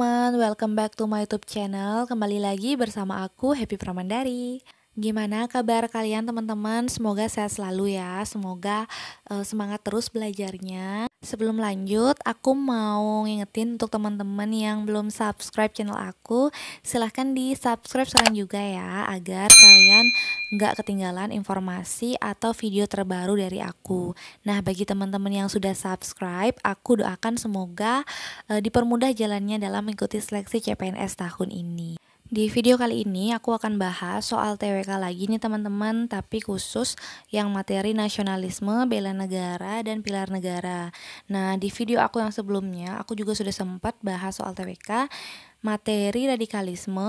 teman-teman, welcome back to my YouTube channel. Kembali lagi bersama aku, Happy Pramandari. Gimana kabar kalian teman-teman? Semoga sehat selalu ya. Semoga semangat terus belajarnya. Sebelum lanjut, aku mau ngingetin untuk teman-teman yang belum subscribe channel aku, silahkan di subscribe sekarang juga ya, agar kalian nggak ketinggalan informasi atau video terbaru dari aku. Nah, bagi teman-teman yang sudah subscribe, aku doakan semoga dipermudah jalannya dalam mengikuti seleksi CPNS tahun ini. Di video kali ini aku akan bahas soal TWK lagi nih teman-teman, tapi khusus yang materi nasionalisme, bela negara, dan pilar negara. Nah, di video aku yang sebelumnya aku juga sudah sempat bahas soal TWK, materi radikalisme,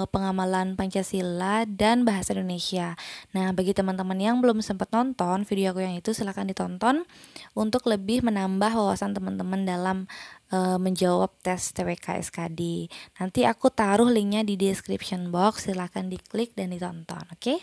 pengamalan Pancasila, dan bahasa Indonesia. Nah, bagi teman-teman yang belum sempat nonton video aku yang itu, silahkan ditonton untuk lebih menambah wawasan teman-teman dalam menjawab tes TWK SKD. Nanti aku taruh linknya di description box, silahkan diklik dan ditonton, oke?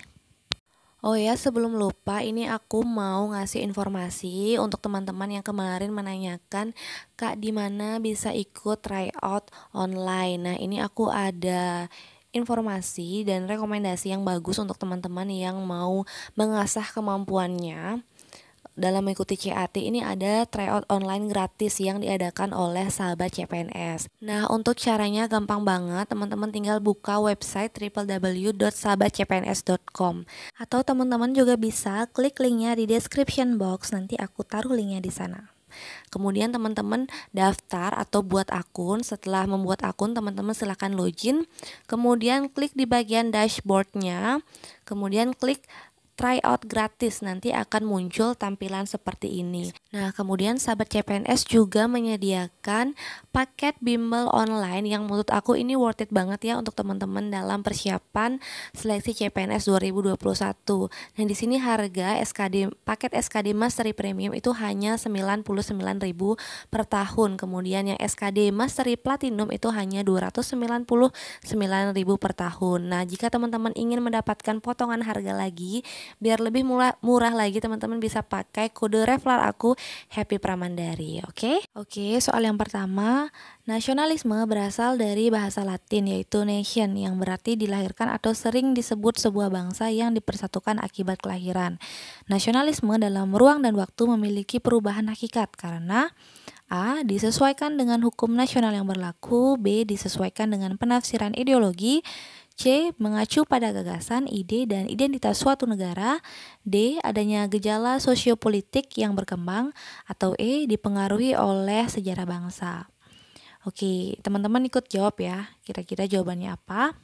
Oh ya, sebelum lupa, ini aku mau ngasih informasi untuk teman-teman yang kemarin menanyakan, Kak, di mana bisa ikut tryout online. Nah, ini aku ada informasi dan rekomendasi yang bagus untuk teman-teman yang mau mengasah kemampuannya dalam mengikuti CAT. Ini ada tryout online gratis yang diadakan oleh sahabat CPNS. Nah, untuk caranya gampang banget, teman-teman tinggal buka website www.sahabatcpns.com, atau teman-teman juga bisa klik linknya di description box, nanti aku taruh linknya di sana. Kemudian teman-teman daftar atau buat akun. Setelah membuat akun, teman-teman silahkan login, kemudian klik di bagian dashboardnya, kemudian klik tryout gratis, nanti akan muncul tampilan seperti ini. Nah, kemudian sahabat CPNS juga menyediakan paket bimbel online yang menurut aku ini worth it banget ya untuk teman-teman dalam persiapan seleksi CPNS 2021. Dan di sini harga paket SKD Mastery Premium itu hanya 99.000 per tahun. Kemudian yang SKD Mastery Platinum itu hanya 299.000 per tahun. Nah, jika teman-teman ingin mendapatkan potongan harga lagi, biar lebih murah lagi, teman-teman bisa pakai kode referral aku, Happy Pramandari. Oke, soal yang pertama, nasionalisme berasal dari bahasa Latin yaitu nation, yang berarti dilahirkan atau sering disebut sebuah bangsa yang dipersatukan akibat kelahiran. Nasionalisme dalam ruang dan waktu memiliki perubahan hakikat karena A. Disesuaikan dengan hukum nasional yang berlaku. B. Disesuaikan dengan penafsiran ideologi. C. Mengacu pada gagasan, ide, dan identitas suatu negara. D. Adanya gejala sosiopolitik yang berkembang. Atau E. Dipengaruhi oleh sejarah bangsa. Oke, teman-teman ikut jawab ya. Kira-kira jawabannya apa?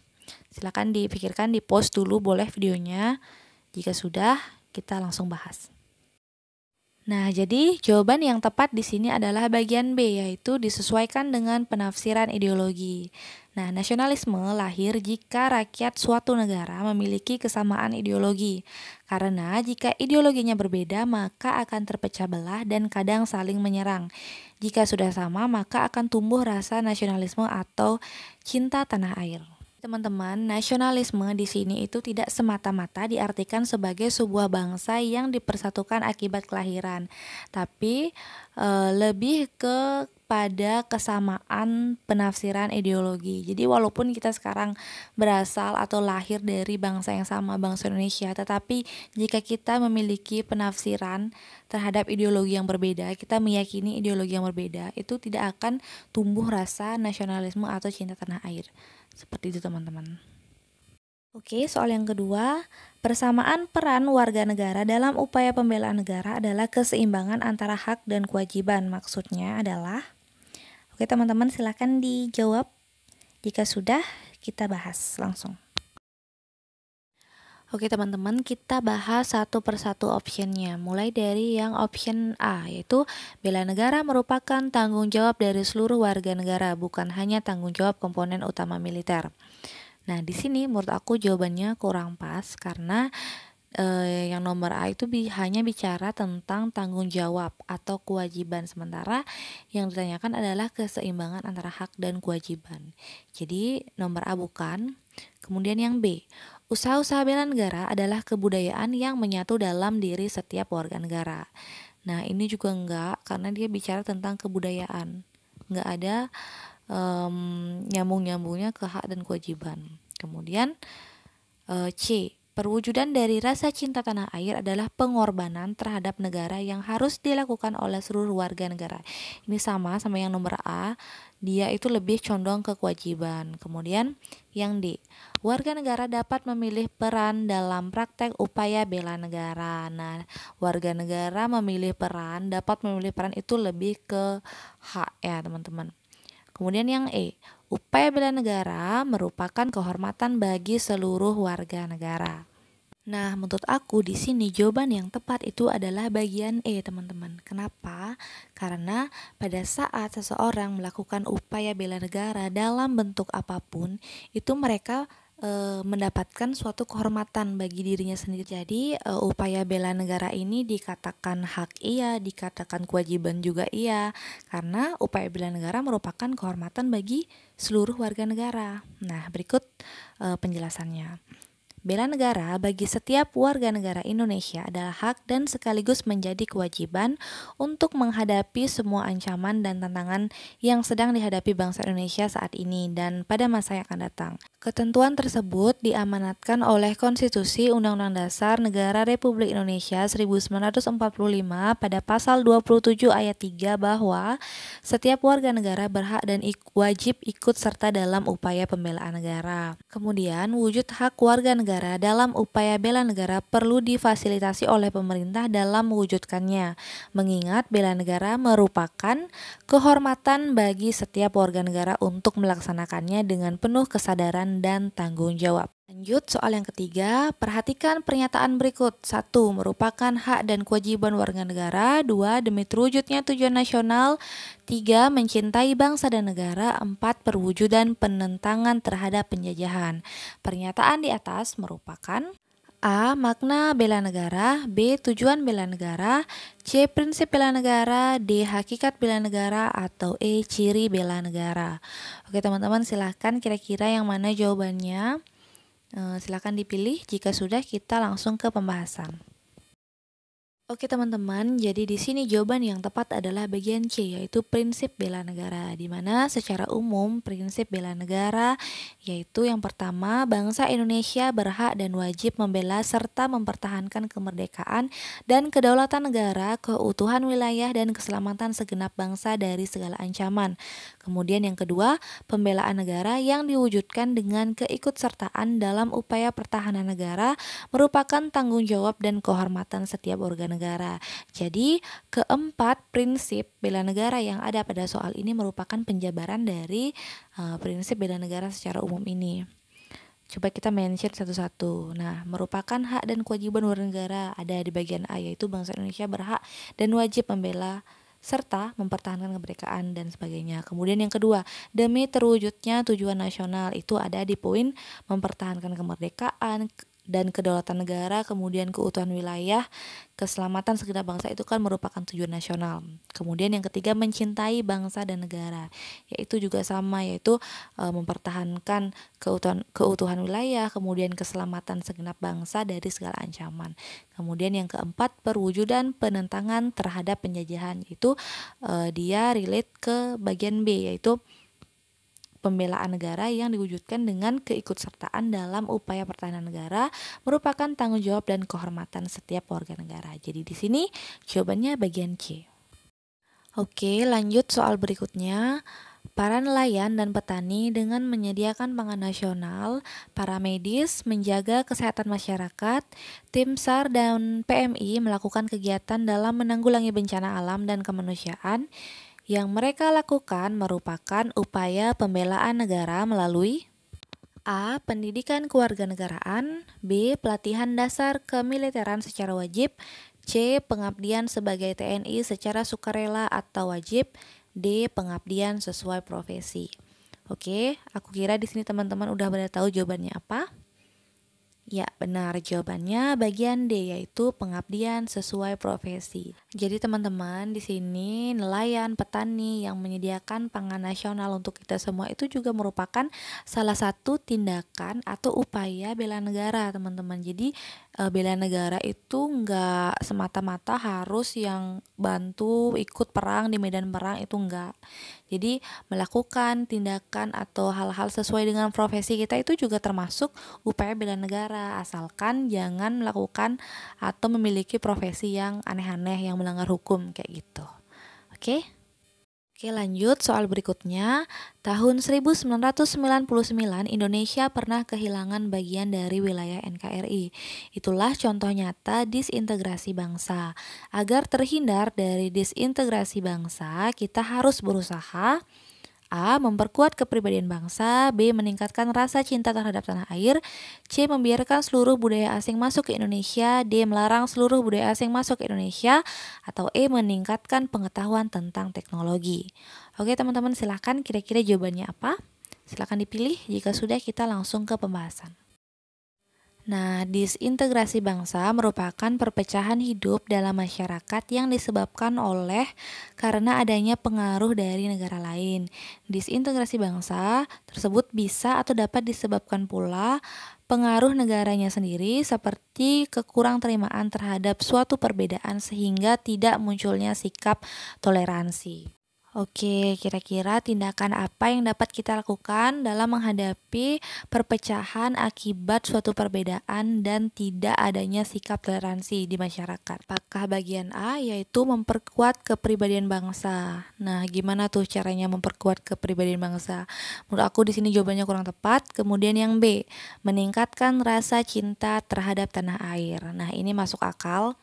Silakan dipikirkan, di post dulu boleh videonya. Jika sudah, kita langsung bahas. Nah, jadi jawaban yang tepat di sini adalah bagian B, yaitu disesuaikan dengan penafsiran ideologi. Nah, nasionalisme lahir jika rakyat suatu negara memiliki kesamaan ideologi. Karena jika ideologinya berbeda, maka akan terpecah belah dan kadang saling menyerang. Jika sudah sama, maka akan tumbuh rasa nasionalisme atau cinta tanah air. Teman-teman, nasionalisme di sini itu tidak semata-mata diartikan sebagai sebuah bangsa yang dipersatukan akibat kelahiran, tapi lebih pada kesamaan penafsiran ideologi. Jadi walaupun kita sekarang berasal atau lahir dari bangsa yang sama, bangsa Indonesia, tetapi jika kita memiliki penafsiran terhadap ideologi yang berbeda, kita meyakini ideologi yang berbeda, itu tidak akan tumbuh rasa nasionalisme atau cinta tanah air. Seperti itu teman-teman. Oke, soal yang kedua, persamaan peran warga negara dalam upaya pembelaan negara adalah keseimbangan antara hak dan kewajiban. Maksudnya adalah, oke teman-teman silakan dijawab. Jika sudah, kita bahas langsung. Oke teman-teman, kita bahas satu persatu optionnya. Mulai dari yang option A, yaitu bela negara merupakan tanggung jawab dari seluruh warga negara, bukan hanya tanggung jawab komponen utama militer. Nah, di sini menurut aku jawabannya kurang pas karena yang nomor A itu hanya bicara tentang tanggung jawab atau kewajiban, sementara yang ditanyakan adalah keseimbangan antara hak dan kewajiban. Jadi nomor A bukan. Kemudian yang B, usaha-usaha bela negara adalah kebudayaan yang menyatu dalam diri setiap warga negara. Nah, ini juga enggak, karena dia bicara tentang kebudayaan. Enggak ada nyambung-nyambungnya ke hak dan kewajiban. Kemudian C. Perwujudan dari rasa cinta tanah air adalah pengorbanan terhadap negara yang harus dilakukan oleh seluruh warga negara. Ini sama yang nomor A, dia itu lebih condong ke kewajiban. Kemudian yang D, warga negara dapat memilih peran dalam praktek upaya bela negara. Nah, warga negara dapat memilih peran itu lebih ke hak ya teman-teman. Kemudian yang E, upaya bela negara merupakan kehormatan bagi seluruh warga negara. Nah, menurut aku di sini jawaban yang tepat itu adalah bagian E, teman-teman. Kenapa? Karena pada saat seseorang melakukan upaya bela negara dalam bentuk apapun, itu mereka mendapatkan suatu kehormatan bagi dirinya sendiri. Jadi, upaya bela negara ini dikatakan hak iya, dikatakan kewajiban juga iya, karena upaya bela negara merupakan kehormatan bagi seluruh warga negara. Nah, berikut penjelasannya. Bela negara bagi setiap warga negara Indonesia adalah hak dan sekaligus menjadi kewajiban untuk menghadapi semua ancaman dan tantangan yang sedang dihadapi bangsa Indonesia saat ini dan pada masa yang akan datang. Ketentuan tersebut diamanatkan oleh Konstitusi Undang-Undang Dasar Negara Republik Indonesia 1945 pada pasal 27 ayat 3 bahwa setiap warga negara berhak dan wajib ikut serta dalam upaya pembelaan negara. Kemudian, wujud hak warga negara dalam upaya bela negara perlu difasilitasi oleh pemerintah dalam mewujudkannya, mengingat bela negara merupakan kehormatan bagi setiap warga negara untuk melaksanakannya dengan penuh kesadaran dan tanggung jawab. Lanjut soal yang ketiga, perhatikan pernyataan berikut. 1. Merupakan hak dan kewajiban warga negara. 2. Demi terwujudnya tujuan nasional. 3. Mencintai bangsa dan negara. 4. Perwujudan penentangan terhadap penjajahan. Pernyataan di atas merupakan A. Makna bela negara. B. Tujuan bela negara. C. Prinsip bela negara. D. Hakikat bela negara. Atau E. Ciri bela negara. Oke teman-teman, silahkan kira-kira yang mana jawabannya. Silahkan dipilih. Jika sudah, kita langsung ke pembahasan. Oke teman-teman, jadi di sini jawaban yang tepat adalah bagian C, yaitu prinsip bela negara, di mana secara umum prinsip bela negara yaitu yang pertama, bangsa Indonesia berhak dan wajib membela serta mempertahankan kemerdekaan dan kedaulatan negara, keutuhan wilayah dan keselamatan segenap bangsa dari segala ancaman. Kemudian yang kedua, pembelaan negara yang diwujudkan dengan keikutsertaan dalam upaya pertahanan negara merupakan tanggung jawab dan kehormatan setiap warga negara. Jadi, keempat prinsip bela negara yang ada pada soal ini merupakan penjabaran dari prinsip bela negara secara umum ini. Coba kita mention satu-satu. Nah, merupakan hak dan kewajiban warga negara ada di bagian A, yaitu bangsa Indonesia berhak dan wajib membela serta mempertahankan kemerdekaan dan sebagainya. Kemudian yang kedua, demi terwujudnya tujuan nasional, itu ada di poin mempertahankan kemerdekaan dan kedaulatan negara, kemudian keutuhan wilayah, keselamatan segenap bangsa itu kan merupakan tujuan nasional. Kemudian yang ketiga, mencintai bangsa dan negara, yaitu juga sama, yaitu mempertahankan keutuhan wilayah, kemudian keselamatan segenap bangsa dari segala ancaman. Kemudian yang keempat, perwujudan penentangan terhadap penjajahan, itu dia relate ke bagian B, yaitu pembelaan negara yang diwujudkan dengan keikutsertaan dalam upaya pertahanan negara merupakan tanggung jawab dan kehormatan setiap warga negara. Jadi di sini jawabannya bagian C. Oke, lanjut soal berikutnya. Para nelayan dan petani dengan menyediakan pangan nasional, para medis menjaga kesehatan masyarakat, tim SAR dan PMI melakukan kegiatan dalam menanggulangi bencana alam dan kemanusiaan. Yang mereka lakukan merupakan upaya pembelaan negara melalui A. Pendidikan kewarganegaraan. B. Pelatihan dasar kemiliteran secara wajib. C. Pengabdian sebagai TNI secara sukarela atau wajib. D. Pengabdian sesuai profesi. Oke, aku kira di sini teman-teman udah pada tahu jawabannya apa? Ya, benar, jawabannya bagian D, yaitu pengabdian sesuai profesi. Jadi teman-teman, di sini nelayan, petani yang menyediakan pangan nasional untuk kita semua itu juga merupakan salah satu tindakan atau upaya bela negara, teman-teman. Jadi bela negara itu nggak semata-mata harus yang bantu ikut perang di medan perang, itu enggak. Jadi melakukan tindakan atau hal-hal sesuai dengan profesi kita itu juga termasuk upaya bela negara, asalkan jangan melakukan atau memiliki profesi yang aneh-aneh yang melanggar hukum kayak gitu. Oke? Oke, lanjut soal berikutnya. Tahun 1999 Indonesia pernah kehilangan bagian dari wilayah NKRI. Itulah contoh nyata disintegrasi bangsa. Agar terhindar dari disintegrasi bangsa, kita harus berusaha: A. Memperkuat kepribadian bangsa. B. Meningkatkan rasa cinta terhadap tanah air. C. Membiarkan seluruh budaya asing masuk ke Indonesia. D. Melarang seluruh budaya asing masuk ke Indonesia. Atau E. Meningkatkan pengetahuan tentang teknologi. Oke teman-teman, silahkan kira-kira jawabannya apa? Silahkan dipilih. Jika sudah, kita langsung ke pembahasan. Nah, disintegrasi bangsa merupakan perpecahan hidup dalam masyarakat yang disebabkan karena adanya pengaruh dari negara lain. Disintegrasi bangsa tersebut bisa atau dapat disebabkan pula pengaruh negaranya sendiri, seperti kekurangterimaan terhadap suatu perbedaan sehingga tidak munculnya sikap toleransi. Oke, kira-kira tindakan apa yang dapat kita lakukan dalam menghadapi perpecahan akibat suatu perbedaan dan tidak adanya sikap toleransi di masyarakat? Apakah bagian A, yaitu memperkuat kepribadian bangsa? Nah, gimana tuh caranya memperkuat kepribadian bangsa? Menurut aku di sini jawabannya kurang tepat. Kemudian yang B, meningkatkan rasa cinta terhadap tanah air. Nah, ini masuk akal.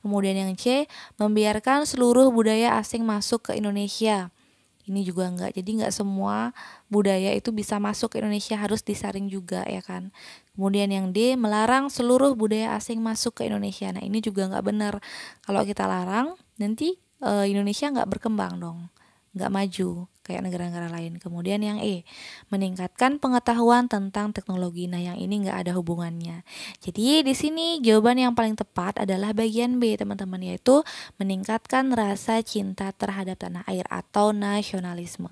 Kemudian yang C, membiarkan seluruh budaya asing masuk ke Indonesia. Ini juga enggak, jadi enggak semua budaya itu bisa masuk ke Indonesia, harus disaring juga ya kan. Kemudian yang D, melarang seluruh budaya asing masuk ke Indonesia. Nah ini juga enggak benar. Kalau kita larang, nanti Indonesia enggak berkembang dong, enggak maju kayak negara-negara lain. Kemudian yang E, meningkatkan pengetahuan tentang teknologi. Nah, yang ini nggak ada hubungannya. Jadi di sini jawaban yang paling tepat adalah bagian B, teman-teman, yaitu meningkatkan rasa cinta terhadap tanah air atau nasionalisme.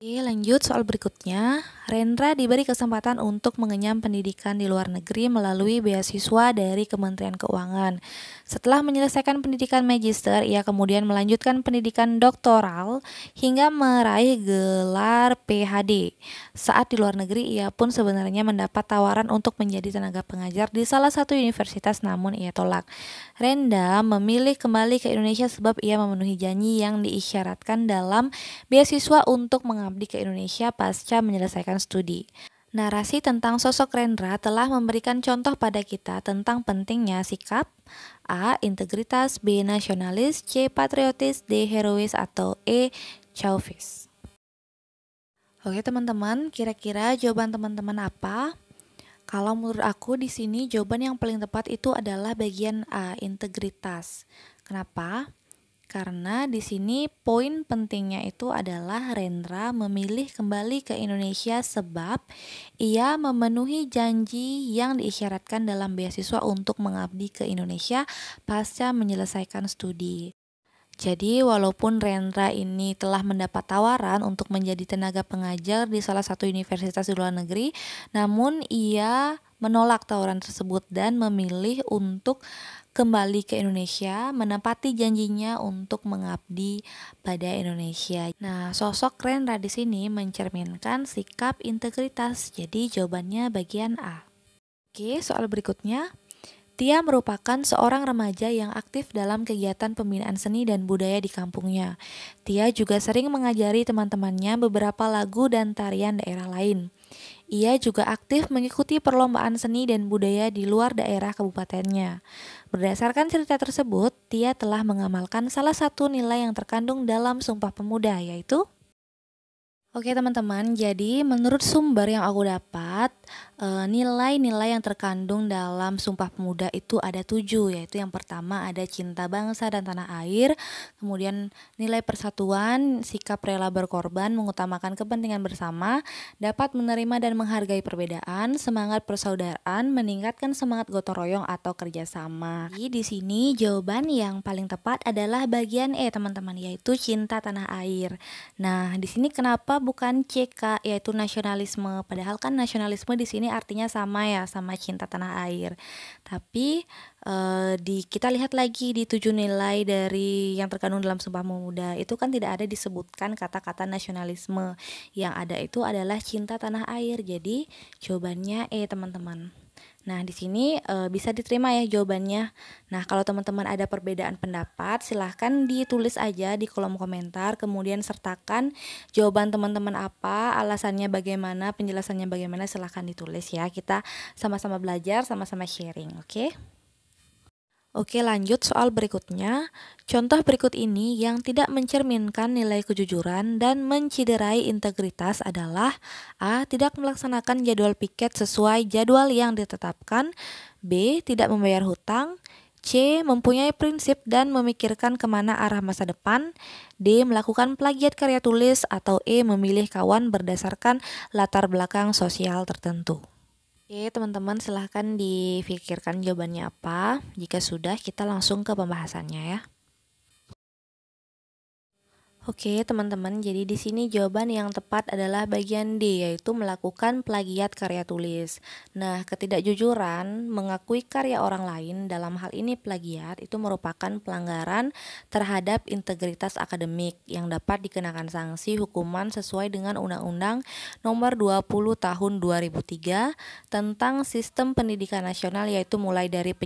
Oke, lanjut soal berikutnya. Rendra diberi kesempatan untuk mengenyam pendidikan di luar negeri melalui beasiswa dari Kementerian Keuangan. Setelah menyelesaikan pendidikan magister, ia kemudian melanjutkan pendidikan doktoral hingga meraih gelar PhD. Saat di luar negeri, ia pun sebenarnya mendapat tawaran untuk menjadi tenaga pengajar di salah satu universitas, namun ia tolak. Renda memilih kembali ke Indonesia sebab ia memenuhi janji yang diisyaratkan dalam beasiswa untuk mengabdi ke Indonesia pasca menyelesaikan studi. Narasi tentang sosok Rendra telah memberikan contoh pada kita tentang pentingnya sikap A. Integritas, B. Nasionalis, C. Patriotis, D. Herois, atau E. Chauvis. Oke teman-teman, kira-kira jawaban teman-teman apa? Kalau menurut aku di sini jawaban yang paling tepat itu adalah bagian A, integritas. Kenapa? Karena di sini poin pentingnya itu adalah Rendra memilih kembali ke Indonesia sebab ia memenuhi janji yang diisyaratkan dalam beasiswa untuk mengabdi ke Indonesia pasca menyelesaikan studi. Jadi walaupun Rendra ini telah mendapat tawaran untuk menjadi tenaga pengajar di salah satu universitas di luar negeri, namun ia menolak tawaran tersebut dan memilih untuk kembali ke Indonesia, menepati janjinya untuk mengabdi pada Indonesia. Nah, sosok Rendra di sini mencerminkan sikap integritas. Jadi jawabannya bagian A. Oke, soal berikutnya. Tia merupakan seorang remaja yang aktif dalam kegiatan pembinaan seni dan budaya di kampungnya. Tia juga sering mengajari teman-temannya beberapa lagu dan tarian daerah lain. Ia juga aktif mengikuti perlombaan seni dan budaya di luar daerah kabupatennya. Berdasarkan cerita tersebut, Tia telah mengamalkan salah satu nilai yang terkandung dalam Sumpah Pemuda, yaitu Oke teman-teman, jadi menurut sumber yang aku dapat, nilai-nilai yang terkandung dalam Sumpah Pemuda itu ada 7, yaitu yang pertama ada cinta bangsa dan tanah air, kemudian nilai persatuan, sikap rela berkorban, mengutamakan kepentingan bersama, dapat menerima dan menghargai perbedaan, semangat persaudaraan, meningkatkan semangat gotong royong atau kerjasama. Jadi di sini jawaban yang paling tepat adalah bagian E teman-teman, yaitu cinta tanah air. Nah, di sini kenapa bukan CK, yaitu nasionalisme? Padahal kan nasionalisme di sini artinya sama ya, sama cinta tanah air. Tapi kita lihat lagi di 7 nilai dari yang terkandung dalam Sumpah Pemuda, itu kan tidak ada disebutkan kata-kata nasionalisme. Yang ada itu adalah cinta tanah air. Jadi jawabannya teman-teman. Nah, di sini bisa diterima ya jawabannya. Nah, kalau teman-teman ada perbedaan pendapat, silahkan ditulis aja di kolom komentar, kemudian sertakan jawaban teman-teman apa, alasannya bagaimana, penjelasannya bagaimana, silahkan ditulis ya. Kita sama-sama belajar, sama-sama sharing, oke? Oke, lanjut soal berikutnya. Contoh berikut ini yang tidak mencerminkan nilai kejujuran dan menciderai integritas adalah A. Tidak melaksanakan jadwal piket sesuai jadwal yang ditetapkan, B. Tidak membayar hutang, C. Mempunyai prinsip dan memikirkan kemana arah masa depan, D. Melakukan plagiat karya tulis, atau E. Memilih kawan berdasarkan latar belakang sosial tertentu. Oke, teman-teman silahkan difikirkan jawabannya apa. Jika sudah, kita langsung ke pembahasannya ya. Oke, teman-teman, jadi di sini jawaban yang tepat adalah bagian D, yaitu melakukan plagiat karya tulis. Nah, ketidakjujuran mengakui karya orang lain, dalam hal ini plagiat, itu merupakan pelanggaran terhadap integritas akademik yang dapat dikenakan sanksi hukuman sesuai dengan Undang-Undang Nomor 20 Tahun 2003 tentang Sistem Pendidikan Nasional, yaitu mulai dari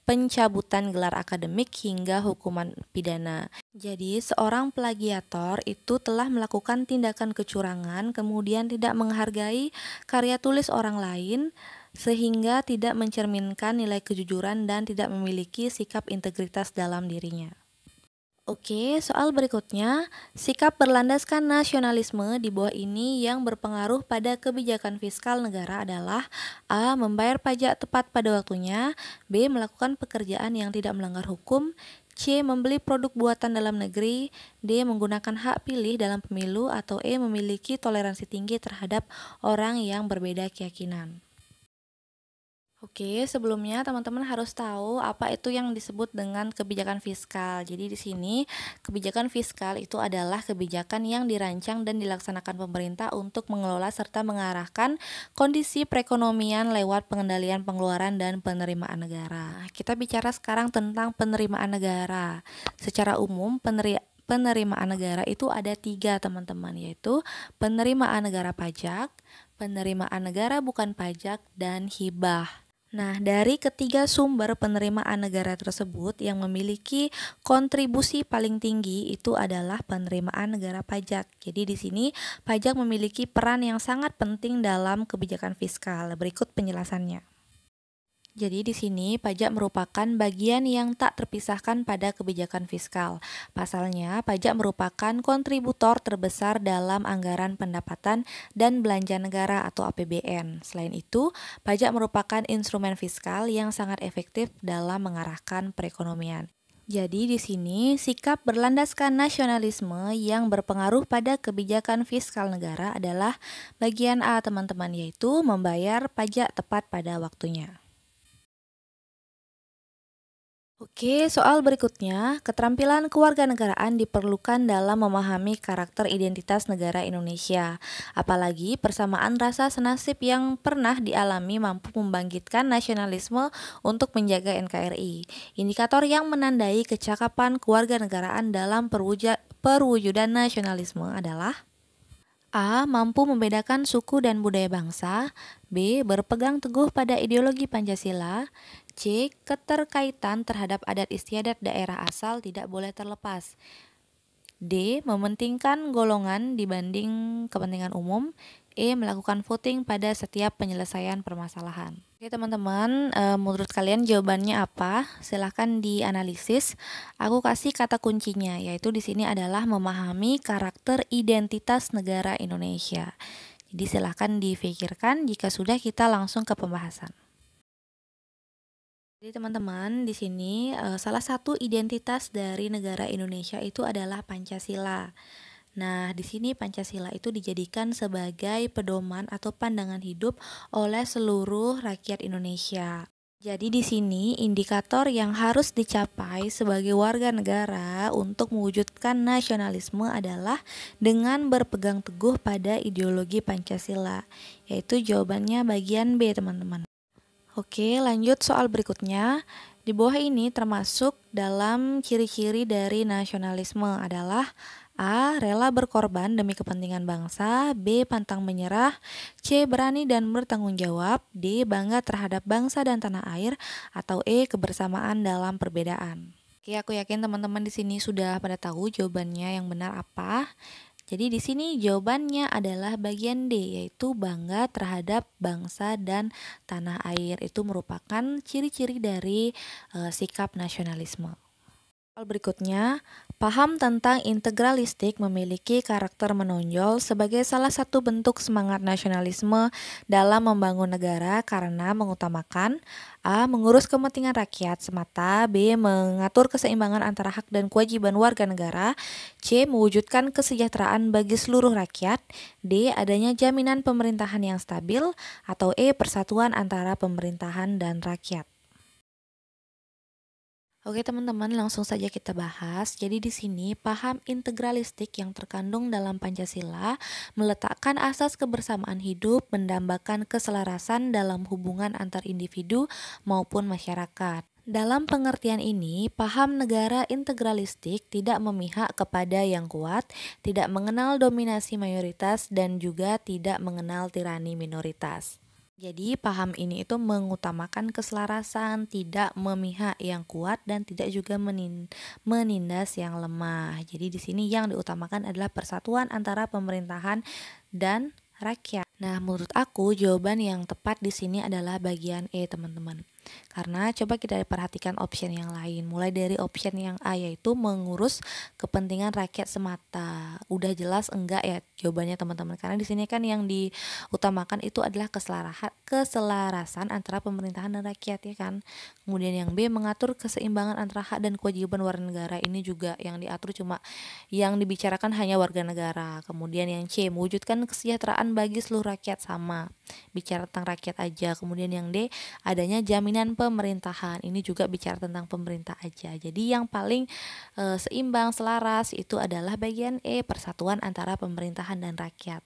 pencabutan gelar akademik hingga hukuman pidana. Jadi, seorang plagiator itu telah melakukan tindakan kecurangan, kemudian tidak menghargai karya tulis orang lain, sehingga tidak mencerminkan nilai kejujuran dan tidak memiliki sikap integritas dalam dirinya. Oke, soal berikutnya, sikap berlandaskan nasionalisme di bawah ini yang berpengaruh pada kebijakan fiskal negara adalah A. Membayar pajak tepat pada waktunya, B. Melakukan pekerjaan yang tidak melanggar hukum, C. Membeli produk buatan dalam negeri, D. Menggunakan hak pilih dalam pemilu, atau E. Memiliki toleransi tinggi terhadap orang yang berbeda keyakinan. Oke, sebelumnya teman-teman harus tahu apa itu yang disebut dengan kebijakan fiskal. Jadi di sini kebijakan fiskal itu adalah kebijakan yang dirancang dan dilaksanakan pemerintah untuk mengelola serta mengarahkan kondisi perekonomian lewat pengendalian pengeluaran dan penerimaan negara. Kita bicara sekarang tentang penerimaan negara. Secara umum penerimaan negara itu ada 3 teman-teman, yaitu penerimaan negara pajak, penerimaan negara bukan pajak, dan hibah. Nah, dari ketiga sumber penerimaan negara tersebut yang memiliki kontribusi paling tinggi itu adalah penerimaan negara pajak. Jadi di sini pajak memiliki peran yang sangat penting dalam kebijakan fiskal. Berikut penjelasannya. Jadi di sini pajak merupakan bagian yang tak terpisahkan pada kebijakan fiskal. Pasalnya, pajak merupakan kontributor terbesar dalam anggaran pendapatan dan belanja negara atau APBN. Selain itu, pajak merupakan instrumen fiskal yang sangat efektif dalam mengarahkan perekonomian. Jadi di sini sikap berlandaskan nasionalisme yang berpengaruh pada kebijakan fiskal negara adalah bagian A, teman-teman, yaitu membayar pajak tepat pada waktunya. Oke, soal berikutnya, keterampilan kewarganegaraan diperlukan dalam memahami karakter identitas negara Indonesia. Apalagi persamaan rasa senasib yang pernah dialami mampu membangkitkan nasionalisme untuk menjaga NKRI. Indikator yang menandai kecakapan kewarganegaraan dalam perwujudan nasionalisme adalah A. Mampu membedakan suku dan budaya bangsa, B. Berpegang teguh pada ideologi Pancasila, C. Keterkaitan terhadap adat istiadat daerah asal tidak boleh terlepas, D. Mementingkan golongan dibanding kepentingan umum, E. Melakukan voting pada setiap penyelesaian permasalahan. Oke teman-teman, menurut kalian jawabannya apa? Silahkan dianalisis. Aku kasih kata kuncinya, yaitu di sini adalah memahami karakter identitas negara Indonesia. Jadi silahkan difikirkan, jika sudah kita langsung ke pembahasan. Jadi teman-teman, di sini salah satu identitas dari negara Indonesia itu adalah Pancasila. Nah, di sini Pancasila itu dijadikan sebagai pedoman atau pandangan hidup oleh seluruh rakyat Indonesia. Jadi di sini indikator yang harus dicapai sebagai warga negara untuk mewujudkan nasionalisme adalah dengan berpegang teguh pada ideologi Pancasila, yaitu jawabannya bagian B, teman-teman. Oke, lanjut soal berikutnya. Di bawah ini termasuk dalam ciri-ciri dari nasionalisme adalah A. Rela berkorban demi kepentingan bangsa. B. Pantang menyerah. C. Berani dan bertanggung jawab. D. Bangga terhadap bangsa dan tanah air. Atau E. Kebersamaan dalam perbedaan. Oke, aku yakin teman-teman di sini sudah pada tahu jawabannya yang benar apa. Jadi di sini jawabannya adalah bagian D, yaitu bangga terhadap bangsa dan tanah air. Itu merupakan ciri-ciri dari sikap nasionalisme. Soal berikutnya, paham tentang integralistik memiliki karakter menonjol sebagai salah satu bentuk semangat nasionalisme dalam membangun negara karena mengutamakan A. Mengurus kepentingan rakyat semata. B. Mengatur keseimbangan antara hak dan kewajiban warga negara. C. Mewujudkan kesejahteraan bagi seluruh rakyat. D. Adanya jaminan pemerintahan yang stabil. Atau E. Persatuan antara pemerintahan dan rakyat. Oke teman-teman, langsung saja kita bahas. Jadi di sini paham integralistik yang terkandung dalam Pancasila meletakkan asas kebersamaan hidup, mendambakan keselarasan dalam hubungan antar individu maupun masyarakat. Dalam pengertian ini, paham negara integralistik tidak memihak kepada yang kuat, tidak mengenal dominasi mayoritas, dan juga tidak mengenal tirani minoritas. Jadi paham ini itu mengutamakan keselarasan, tidak memihak yang kuat dan tidak juga menindas yang lemah. Jadi di sini yang diutamakan adalah persatuan antara pemerintahan dan rakyat. Nah, menurut aku jawaban yang tepat di sini adalah bagian E, teman-teman. Karena coba kita perhatikan option yang lain. Mulai dari option yang A, yaitu mengurus kepentingan rakyat semata. Udah jelas enggak ya jawabannya, teman-teman? Karena di sini kan yang diutamakan itu adalah keselarasan antara pemerintahan dan rakyat, ya kan. Kemudian yang B, mengatur keseimbangan antara hak dan kewajiban warga negara. Ini juga yang diatur cuma yang dibicarakan hanya warga negara. Kemudian yang C, mewujudkan kesejahteraan bagi seluruh rakyat, sama. Bicara tentang rakyat aja. Kemudian yang D, adanya jaminan pemerintahan. Ini juga bicara tentang pemerintah aja. Jadi yang paling seimbang, selaras itu adalah bagian E, persatuan antara pemerintahan dan rakyat.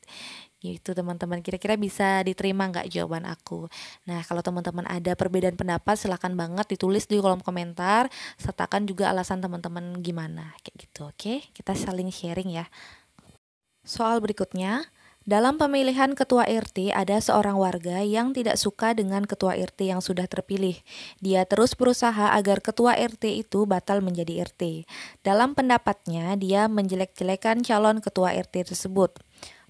Gitu teman-teman, kira-kira bisa diterima nggak jawaban aku? Nah, kalau teman-teman ada perbedaan pendapat silakan banget ditulis di kolom komentar, sertakan juga alasan teman-teman gimana kayak gitu. Oke, kita saling sharing ya. Soal berikutnya, dalam pemilihan ketua RT ada seorang warga yang tidak suka dengan ketua RT yang sudah terpilih. Dia terus berusaha agar ketua RT itu batal menjadi RT. Dalam pendapatnya, dia menjelek-jelekan calon ketua RT tersebut.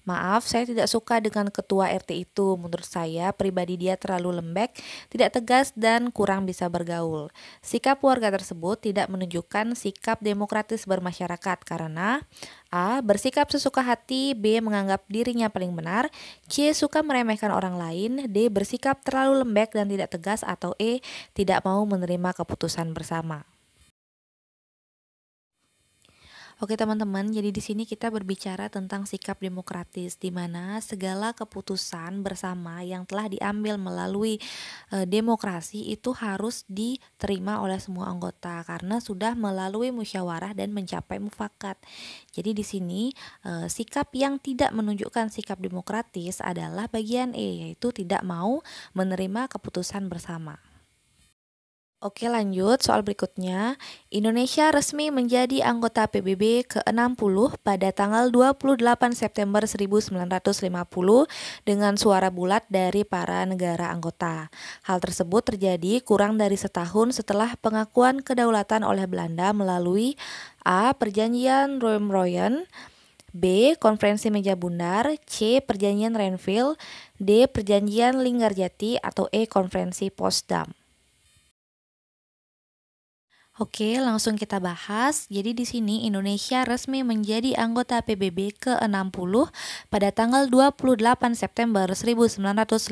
Maaf, saya tidak suka dengan ketua RT itu. Menurut saya, pribadi dia terlalu lembek, tidak tegas, dan kurang bisa bergaul. Sikap warga tersebut tidak menunjukkan sikap demokratis bermasyarakat karena A. Bersikap sesuka hati. B. Menganggap dirinya paling benar. C. Suka meremehkan orang lain. D. Bersikap terlalu lembek dan tidak tegas. Atau E. Tidak mau menerima keputusan bersama. Oke teman-teman, jadi di sini kita berbicara tentang sikap demokratis di mana segala keputusan bersama yang telah diambil melalui demokrasi itu harus diterima oleh semua anggota karena sudah melalui musyawarah dan mencapai mufakat. Jadi di sini sikap yang tidak menunjukkan sikap demokratis adalah bagian E, yaitu tidak mau menerima keputusan bersama. Oke lanjut, soal berikutnya. Indonesia resmi menjadi anggota PBB ke-60 pada tanggal 28 September 1950 dengan suara bulat dari para negara anggota. Hal tersebut terjadi kurang dari setahun setelah pengakuan kedaulatan oleh Belanda melalui A. Perjanjian Roem-Royen, B. Konferensi Meja Bundar, C. Perjanjian Renville, D. Perjanjian Linggarjati, atau E. Konferensi Potsdam. Oke, langsung kita bahas. Jadi di sini Indonesia resmi menjadi anggota PBB ke-60 pada tanggal 28 September 1950.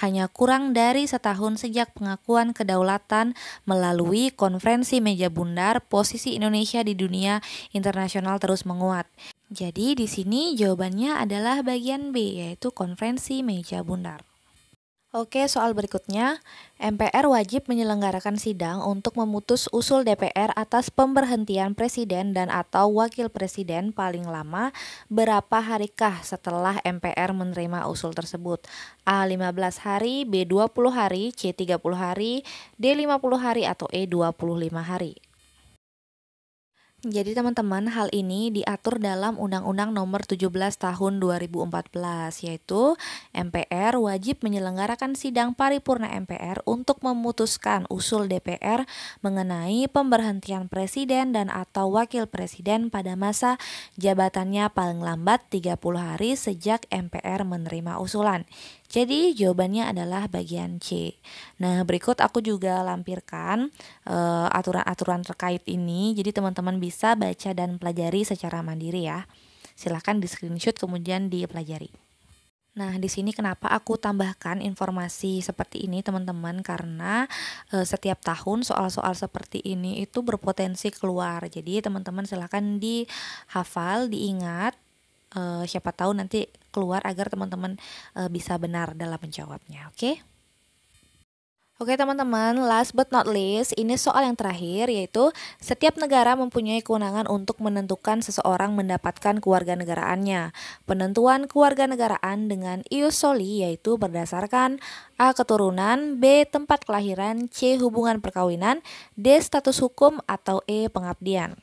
Hanya kurang dari setahun sejak pengakuan kedaulatan melalui Konferensi Meja Bundar, posisi Indonesia di dunia internasional terus menguat. Jadi di sini jawabannya adalah bagian B, yaitu Konferensi Meja Bundar. Oke, soal berikutnya, MPR wajib menyelenggarakan sidang untuk memutus usul DPR atas pemberhentian presiden dan atau wakil presiden paling lama berapa harikah setelah MPR menerima usul tersebut? A. 15 hari, B. 20 hari, C. 30 hari, D. 50 hari, atau E. 25 hari. Jadi teman-teman, hal ini diatur dalam Undang-Undang Nomor 17 Tahun 2014, yaitu MPR wajib menyelenggarakan sidang paripurna MPR untuk memutuskan usul DPR mengenai pemberhentian presiden dan atau wakil presiden pada masa jabatannya paling lambat 30 hari sejak MPR menerima usulan. Jadi jawabannya adalah bagian C. Nah, berikut aku juga lampirkan aturan-aturan terkait ini. Jadi teman-teman bisa baca dan pelajari secara mandiri ya. Silakan di screenshot kemudian dipelajari. Nah, di sini kenapa aku tambahkan informasi seperti ini teman-teman, karena setiap tahun soal-soal seperti ini itu berpotensi keluar. Jadi teman-teman silakan dihafal, diingat, siapa tahu nanti keluar agar teman-teman bisa benar dalam menjawabnya. Oke teman-teman, last but not least, ini soal yang terakhir, yaitu setiap negara mempunyai kewenangan untuk menentukan seseorang mendapatkan kewarganegaraannya. Penentuan kewarganegaraan dengan ius soli yaitu berdasarkan A. Keturunan, B. Tempat kelahiran, C. Hubungan perkawinan, D. Status hukum, atau E. Pengabdian.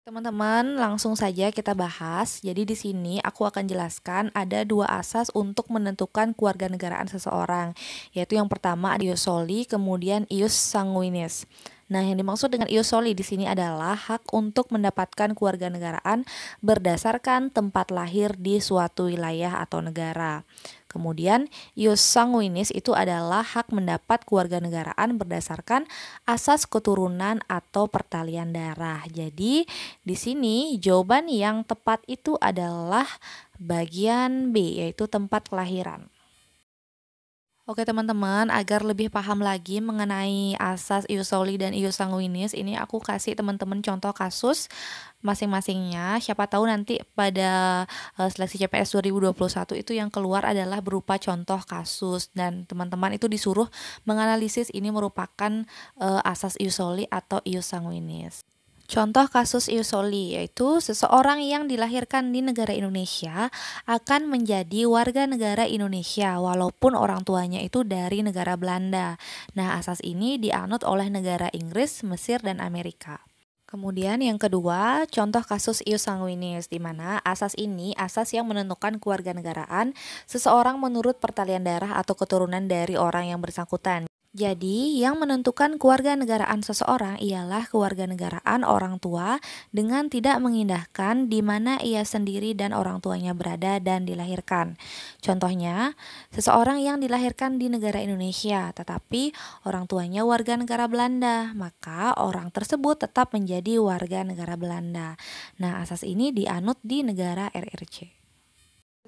Teman-teman, langsung saja kita bahas. Jadi di sini aku akan jelaskan ada dua asas untuk menentukan kewarganegaraan seseorang, yaitu yang pertama ius soli, kemudian ius sanguinis. Nah, yang dimaksud dengan ius soli di sini adalah hak untuk mendapatkan kewarganegaraan berdasarkan tempat lahir di suatu wilayah atau negara. Kemudian, ius sanguinis itu adalah hak mendapat kewarganegaraan berdasarkan asas keturunan atau pertalian darah. Jadi, di sini jawaban yang tepat itu adalah bagian B, yaitu tempat kelahiran. Oke teman-teman, agar lebih paham lagi mengenai asas ius soli dan ius sanguinis, ini aku kasih teman-teman contoh kasus masing-masingnya. Siapa tahu nanti pada seleksi CPS 2021 itu yang keluar adalah berupa contoh kasus, dan teman-teman itu disuruh menganalisis ini merupakan asas ius soli atau ius sanguinis. Contoh kasus ius soli yaitu seseorang yang dilahirkan di negara Indonesia akan menjadi warga negara Indonesia walaupun orang tuanya itu dari negara Belanda. Nah, asas ini dianut oleh negara Inggris, Mesir, dan Amerika. Kemudian yang kedua, contoh kasus ius sanguinis, di mana asas ini asas yang menentukan kewarganegaraan seseorang menurut pertalian darah atau keturunan dari orang yang bersangkutan. Jadi, yang menentukan kewarganegaraan seseorang ialah kewarganegaraan orang tua dengan tidak mengindahkan di mana ia sendiri dan orang tuanya berada dan dilahirkan. Contohnya, seseorang yang dilahirkan di negara Indonesia tetapi orang tuanya warga negara Belanda, maka orang tersebut tetap menjadi warga negara Belanda. Nah, asas ini dianut di negara RRC.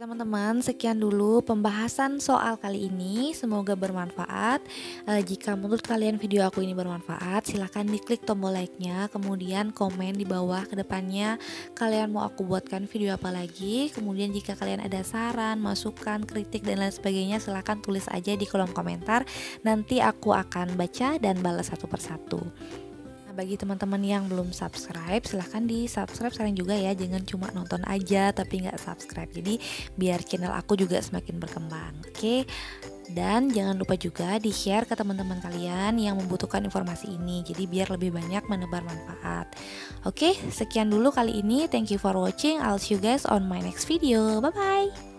Teman-teman, sekian dulu pembahasan soal kali ini. Semoga bermanfaat. Jika menurut kalian video aku ini bermanfaat, silahkan diklik tombol like-nya, kemudian komen di bawah ke depannya kalian mau aku buatkan video apa lagi. Kemudian jika kalian ada saran, masukan, kritik, dan lain sebagainya, silahkan tulis aja di kolom komentar. Nanti aku akan baca dan balas satu persatu. Bagi teman-teman yang belum subscribe, silahkan di subscribe sekarang juga ya. Jangan cuma nonton aja tapi nggak subscribe. Jadi biar channel aku juga semakin berkembang. Oke. Dan jangan lupa juga di share ke teman-teman kalian yang membutuhkan informasi ini. Jadi biar lebih banyak menebar manfaat. Oke, sekian dulu kali ini. Thank you for watching. I'll see you guys on my next video. Bye bye.